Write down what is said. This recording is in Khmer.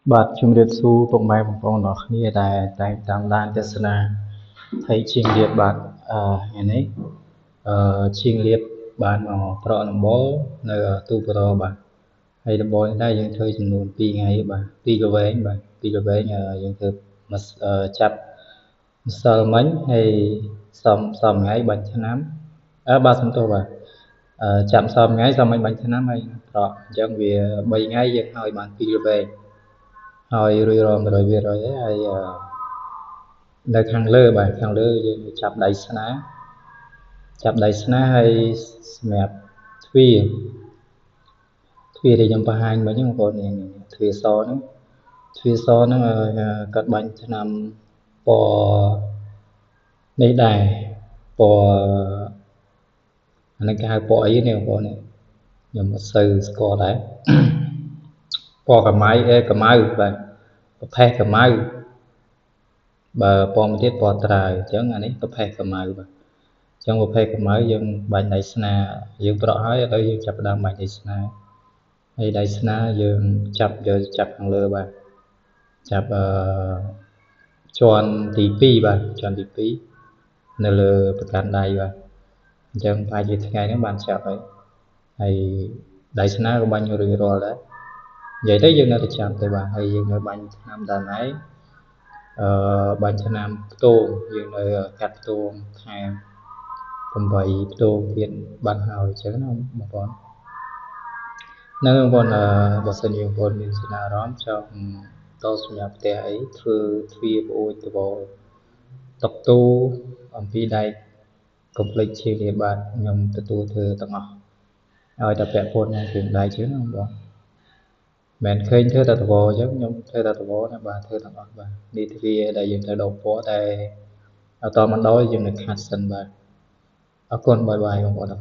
បាទជំរាបសួរពុកម៉ែបងប្អូនអរគ្នាដែលតែងតាមដានទស្សនាថៃជាងលៀបបាទថ្ងៃនេះជាងលៀបបានមកប្រក់ដំបូលនៅទូបរបាទហើយដំបូលនេះដែរយើងធ្វើចំនួន2ថ្ងៃបាទ2កវែងបាទ2កវែងយើងធ្វើមកចាប់ម្សិលមិញហើយសំថ្ងៃបាញ់ឆ្នាំបាទសំទោសបាទចាប់សំថ្ងៃសំមិញបាញ់ឆ្នាំហើយប្រក់អញ្ចឹងវា3ថ្ងៃយើងឲ្យបាន2កវែងហើយរួចរាល់ 100% ហើយនៅខាងលើបាទខាងលើយើងចាប់ដៃស្នាហើយសម្រាប់ទ្វាដែលខ្ញុំបង្ហាញមិញបងប្អូននេះទ្វាសហ្នឹងគាត់បាញ់ឆ្នាំពណ៌នេះដែរពណ៌អានេះគេហៅពណ៌អីនេះបងប្អូននេះខ្ញុំអត់សូវស្គាល់ដែរពណ៌កម្ៅបាទប្រផេះកម្ៅបើពណ៌មួយទៀតពណ៌ត្រាវអញ្ចឹងអានេះប្រផេះកម្ៅបាទអញ្ចឹងប្រភេទកម្ៅយើងបាញ់ដៃស្នាយើងប្រក់ហើយឥឡូវយើងចាប់ផ្ដើមបាញ់ដៃស្នាហើយដៃស្នាយើងចាប់ខាងលើបាទចាប់ជាន់ទី2បាទជាន់ទី2នៅលើប្រកាន់ដៃបាទអញ្ចឹងប្រហែលជាថ្ងៃនេះបានចាប់ហើយដៃស្នាក៏បាញ់រួចរាល់ដែរនិយាយទៅយើងនៅតែចាប់ទេបាទហើយយើងនៅបាញ់ឆ្នាំដល់ណៃបាញ់ឆ្នាំផ្ទោងយើងនៅកាត់ផ្ទោងថែម8ផ្ទោងទៀតបានហើយអញ្ចឹងណាបងប្អូននៅបងប្អូនបើសិនជាបងប្អូនមានចំណារអារម្មណ៍ចង់តសម្រាប់ផ្ទះអីធ្វើទ្វារប្អួយត្បូងតុកទូអំពីដែកកុំភ្លេចជាលាបាទខ្ញុំទទួលធ្វើទាំងអស់ឲ្យតែពាក់ព័ន្ធនឹងគ្រឿងដែកជាងណាបងប្អូនមិនឃើញធ្វើតែត្បូងអញ្ចឹងខ្ញុំធ្វើតែត្បូងណាបាទធ្វើទាំងអស់បាទនេះទ្វារដែលយើងត្រូវដោពណ៌តែតមិនដោយយើងនឹងខាត់សិនបាទអរគុណបាយបងប្អូន